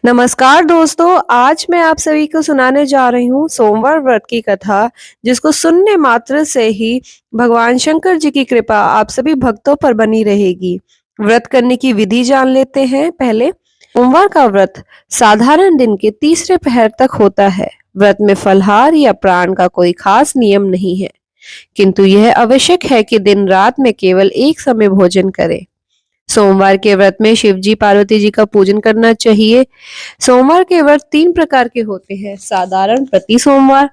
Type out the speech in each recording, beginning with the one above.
नमस्कार दोस्तों, आज मैं आप सभी को सुनाने जा रही हूँ सोमवार व्रत की कथा, जिसको सुनने मात्र से ही भगवान शंकर जी की कृपा आप सभी भक्तों पर बनी रहेगी। व्रत करने की विधि जान लेते हैं पहले। सोमवार का व्रत साधारण दिन के तीसरे पहर तक होता है। व्रत में फलाहार या प्राण का कोई खास नियम नहीं है, किंतु यह आवश्यक है कि दिन रात में केवल एक समय भोजन करें। सोमवार के व्रत में शिव जी पार्वती जी का पूजन करना चाहिए। सोमवार के व्रत 3 प्रकार के होते हैं, साधारण, प्रति सोमवार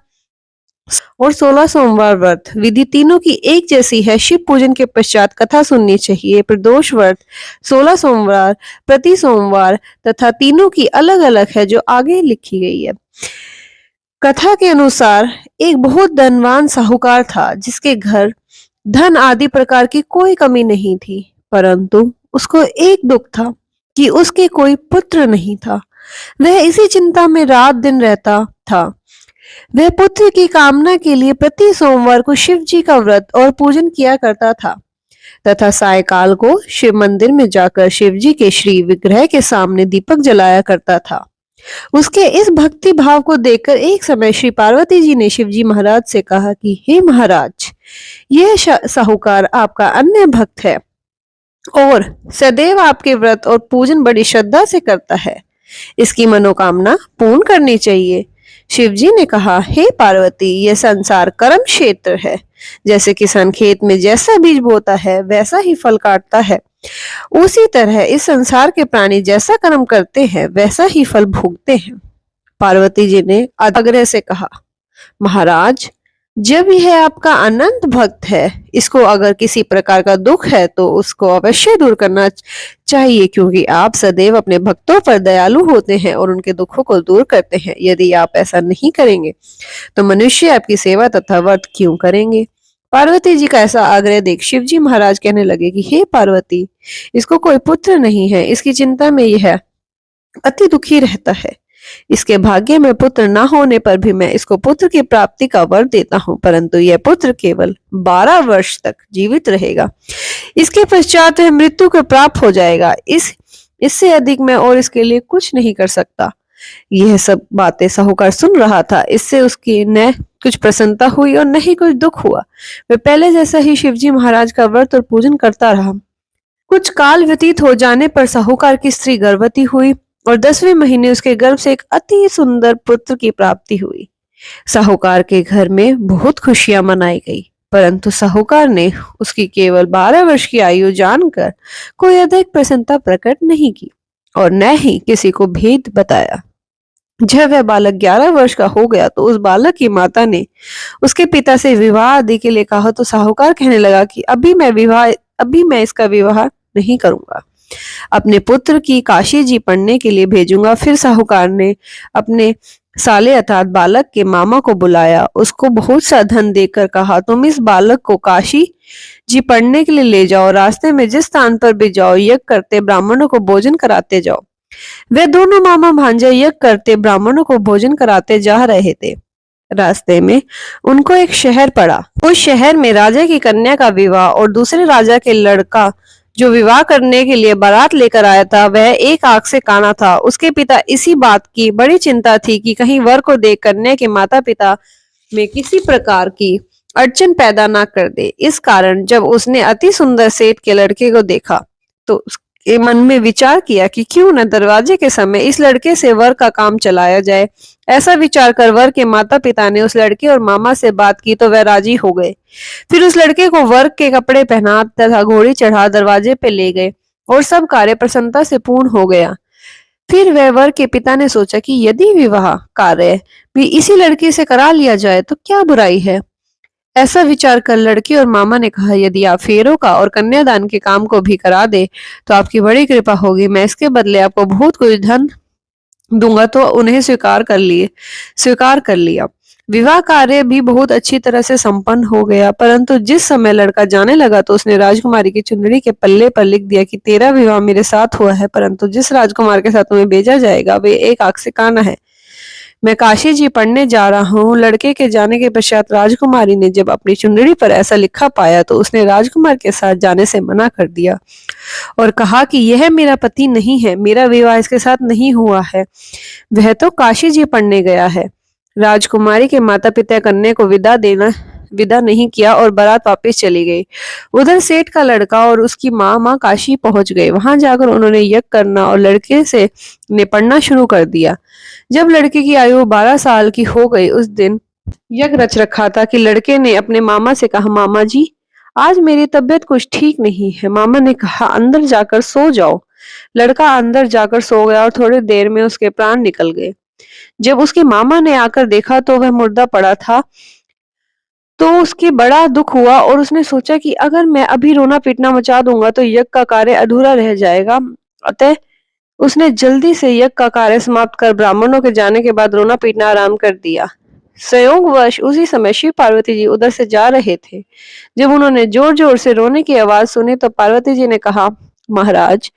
और 16 सोमवार व्रत। विधि तीनों की एक जैसी है। शिव पूजन के पश्चात कथा सुननी चाहिए। प्रदोष व्रत 16 सोमवार, प्रति सोमवार तथा तीनों की अलग अलग है, जो आगे लिखी गई है। कथा के अनुसार एक बहुत धनवान साहूकार था, जिसके घर धन आदि प्रकार की कोई कमी नहीं थी, परंतु उसको एक दुख था कि उसके कोई पुत्र नहीं था। वह इसी चिंता में रात दिन रहता था। वह पुत्र की कामना के लिए प्रति सोमवार को शिव जी का व्रत और पूजन किया करता था तथा सायकाल को शिव मंदिर में जाकर शिव जी के श्री विग्रह के सामने दीपक जलाया करता था। उसके इस भक्ति भाव को देखकर एक समय श्री पार्वती जी ने शिव जी महाराज से कहा कि हे महाराज, यह साहूकार आपका अन्य भक्त है और सदैव आपके व्रत और पूजन बड़ी श्रद्धा से करता है। इसकी मनोकामना पूर्ण करनी चाहिए। शिव जी ने कहा, हे पार्वती, यह संसार कर्म क्षेत्र है। जैसे किसान खेत में जैसा बीज बोता है वैसा ही फल काटता है, उसी तरह इस संसार के प्राणी जैसा कर्म करते हैं वैसा ही फल भोगते हैं। पार्वती जी ने आग्रह से कहा, महाराज, जब यह आपका अनंत भक्त है, इसको अगर किसी प्रकार का दुख है तो उसको अवश्य दूर करना चाहिए, क्योंकि आप सदैव अपने भक्तों पर दयालु होते हैं और उनके दुखों को दूर करते हैं। यदि आप ऐसा नहीं करेंगे तो मनुष्य आपकी सेवा तथा व्रत क्यों करेंगे? पार्वती जी का ऐसा आग्रह देख शिव जी महाराज कहने लगे कि हे पार्वती, इसको कोई पुत्र नहीं है। इसकी चिंता में यह अति दुखी रहता है। इसके भाग्य में पुत्र न होने पर भी मैं इसको पुत्र की प्राप्ति का वर देता हूँ, परंतु यह पुत्र केवल 12 वर्ष तक जीवित रहेगा। इसके पश्चात वह मृत्यु को प्राप्त हो जाएगा। इससे अधिक मैं और इसके लिए कुछ नहीं कर सकता। यह सब बातें साहूकार सुन रहा था। इससे उसकी न कुछ प्रसन्नता हुई और न ही कुछ दुख हुआ। वह पहले जैसा ही शिवजी महाराज का व्रत और पूजन करता रहा। कुछ काल व्यतीत हो जाने पर साहूकार की स्त्री गर्भवती हुई और 10वें महीने उसके गर्भ से एक अति सुंदर पुत्र की प्राप्ति हुई। साहूकार के घर में बहुत खुशियां मनाई गई, परंतु साहूकार ने उसकी केवल 12 वर्ष की आयु जानकर कोई अधिक प्रसन्नता प्रकट नहीं की और न ही किसी को भेद बताया। जब वह बालक 11 वर्ष का हो गया तो उस बालक की माता ने उसके पिता से विवाह आदि के लिए कहा, तो साहूकार कहने लगा कि अभी मैं इसका विवाह नहीं करूंगा, अपने पुत्र की काशी जी पढ़ने के लिए भेजूंगा। फिर साहूकार ने अपने साले अर्थात बालक के मामा को बुलाया, उसको बहुत सा धन देकर कहा, तुम इस बालक को काशी जी पढ़ने के लिए ले जाओ। रास्ते में जिस स्थान पर भी जाओ, यज्ञ करते ब्राह्मणों को भोजन कराते जाओ। वे दोनों मामा भांजे यज्ञ करते ब्राह्मणों को भोजन कराते जा रहे थे। रास्ते में उनको एक शहर पड़ा। उस शहर में राजा की कन्या का विवाह और दूसरे राजा के लड़का जो विवाह करने के लिए बारात लेकर आया था, वह एक आंख से काना था। उसके पिता इसी बात की बड़ी चिंता थी कि कहीं वर को देख कन्या के माता पिता में किसी प्रकार की अड़चन पैदा ना कर दे। इस कारण जब उसने अति सुंदर सेठ के लड़के को देखा तो उसके मन में विचार किया कि क्यों न दरवाजे के समय इस लड़के से वर का काम चलाया जाए। ऐसा विचार कर वर के माता पिता ने उस लड़के और मामा से बात की तो वह राजी हो गए। फिर उस लड़के को वर के कपड़े पहना तथा घोड़ी चढ़ा दरवाजे पे ले गए और सब कार्य प्रसन्नता से पूर्ण हो गया। फिर वह वर के पिता ने सोचा कि यदि विवाह कार्य भी इसी लड़की से करा लिया जाए तो क्या बुराई है। ऐसा विचार कर लड़की और मामा ने कहा, यदि आप फेरों का और कन्यादान के काम को भी करा दे तो आपकी बड़ी कृपा होगी। मैं इसके बदले आपको बहुत कुछ धन दूंगा। तो उन्हें स्वीकार कर लिया। विवाह कार्य भी बहुत अच्छी तरह से संपन्न हो गया, परंतु जिस समय लड़का जाने लगा तो उसने राजकुमारी की चुनरी के पल्ले पर लिख दिया कि तेरा विवाह मेरे साथ हुआ है, परंतु जिस राजकुमार के साथ तुम्हें भेजा जाएगा वे एक आंख से काना है। मैं काशी जी पढ़ने जा रहा हूँ। लड़के के जाने के पश्चात राजकुमारी ने जब अपनी चुंदड़ी पर ऐसा लिखा पाया तो उसने राजकुमार के साथ जाने से मना कर दिया और कहा कि यह मेरा पति नहीं है, मेरा विवाह इसके साथ नहीं हुआ है, वह तो काशी जी पढ़ने गया है। राजकुमारी के माता पिता कन्या को विदा नहीं किया और बारात वापस चली गई। उधर सेठ का लड़का और उसकी माँ काशी पहुंच गए। वहां जाकर उन्होंने यज्ञ करना और लड़के से निपटना शुरू कर दिया। जब लड़के की आयु 12 साल की हो गई, उस दिन यज्ञ रच रखा था कि लड़के ने अपने मामा से कहा, मामा जी आज मेरी तबीयत कुछ ठीक नहीं है। मामा ने कहा, अंदर जाकर सो जाओ। लड़का अंदर जाकर सो गया और थोड़ी देर में उसके प्राण निकल गए। जब उसके मामा ने आकर देखा तो वह मुर्दा पड़ा था, तो उसके बड़ा दुख हुआ और उसने सोचा कि अगर मैं अभी रोना पीटना मचा दूंगा तो यज्ञ का कार्य अधूरा रह जाएगा। अतः उसने जल्दी से यज्ञ का कार्य समाप्त कर ब्राह्मणों के जाने के बाद रोना पीटना आराम कर दिया। संयोगवश उसी समय शिव पार्वती जी उधर से जा रहे थे। जब उन्होंने जोर जोर से रोने की आवाज सुनी तो पार्वती जी ने कहा, महाराज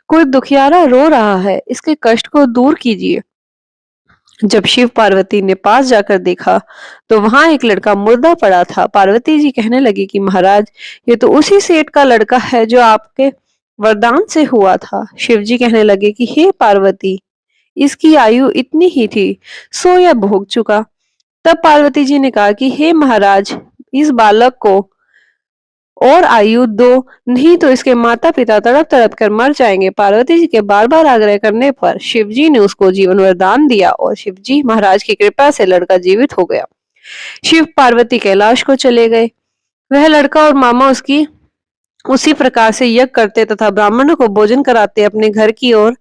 कोई दुखियारा रो रहा है, इसके कष्ट को दूर कीजिए। जब शिव पार्वती ने पास जाकर देखा तो वहां एक लड़का मुर्दा पड़ा था। पार्वती जी कहने लगी कि महाराज ये तो उसी सेठ का लड़का है जो आपके वरदान से हुआ था। शिव जी कहने लगे कि हे पार्वती, इसकी आयु इतनी ही थी, सो यह भोग चुका। तब पार्वती जी ने कहा कि हे महाराज, इस बालक को और आयु दो, नहीं तो इसके माता पिता तड़प तड़प कर मर जाएंगे। पार्वती जी के बार बार आग्रह करने पर शिव जी ने उसको जीवन वरदान दिया और शिव जी महाराज की कृपा से लड़का जीवित हो गया। शिव पार्वती कैलाश को चले गए। वह लड़का और मामा उसकी उसी प्रकार से यज्ञ करते तथा ब्राह्मणों को भोजन कराते अपने घर की ओर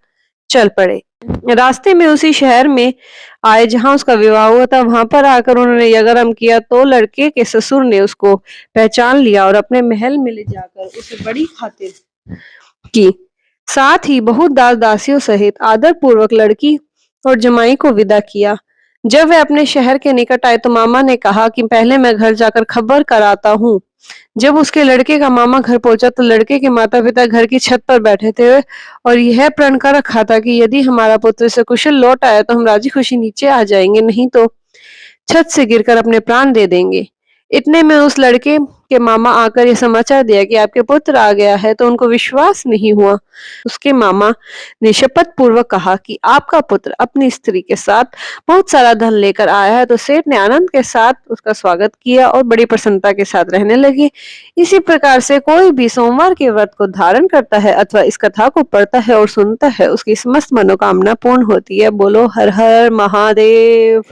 चल पड़े। रास्ते में उसी शहर में आए जहां उसका विवाह हुआ था। वहां पर आकर उन्होंने यज्ञारंभ किया तो लड़के के ससुर ने उसको पहचान लिया और अपने महल में ले जाकर उसे बड़ी खातिर की। साथ ही बहुत दास दासियों सहित आदर पूर्वक लड़की और जमाई को विदा किया। जब वह अपने शहर के निकट आए तो मामा ने कहा कि पहले मैं घर जाकर खबर कराता हूँ। जब उसके लड़के का मामा घर पहुंचा तो लड़के के माता पिता घर की छत पर बैठे थे और यह प्रण कर रखा था कि यदि हमारा पुत्र सकुशल लौट आया तो हम राजी खुशी नीचे आ जाएंगे, नहीं तो छत से गिरकर अपने प्राण दे देंगे। इतने में उस लड़के के मामा आकर यह समाचार दिया कि आपके पुत्र आ गया है, तो उनको विश्वास नहीं हुआ। उसके मामा ने शपथ पूर्वक कहा कि आपका पुत्र अपनी स्त्री के साथ बहुत सारा धन लेकर आया है। तो सेठ ने आनंद के साथ उसका स्वागत किया और बड़ी प्रसन्नता के साथ रहने लगे। इसी प्रकार से कोई भी सोमवार के व्रत को धारण करता है अथवा इस कथा को पढ़ता है और सुनता है, उसकी समस्त मनोकामना पूर्ण होती है। बोलो हर हर महादेव।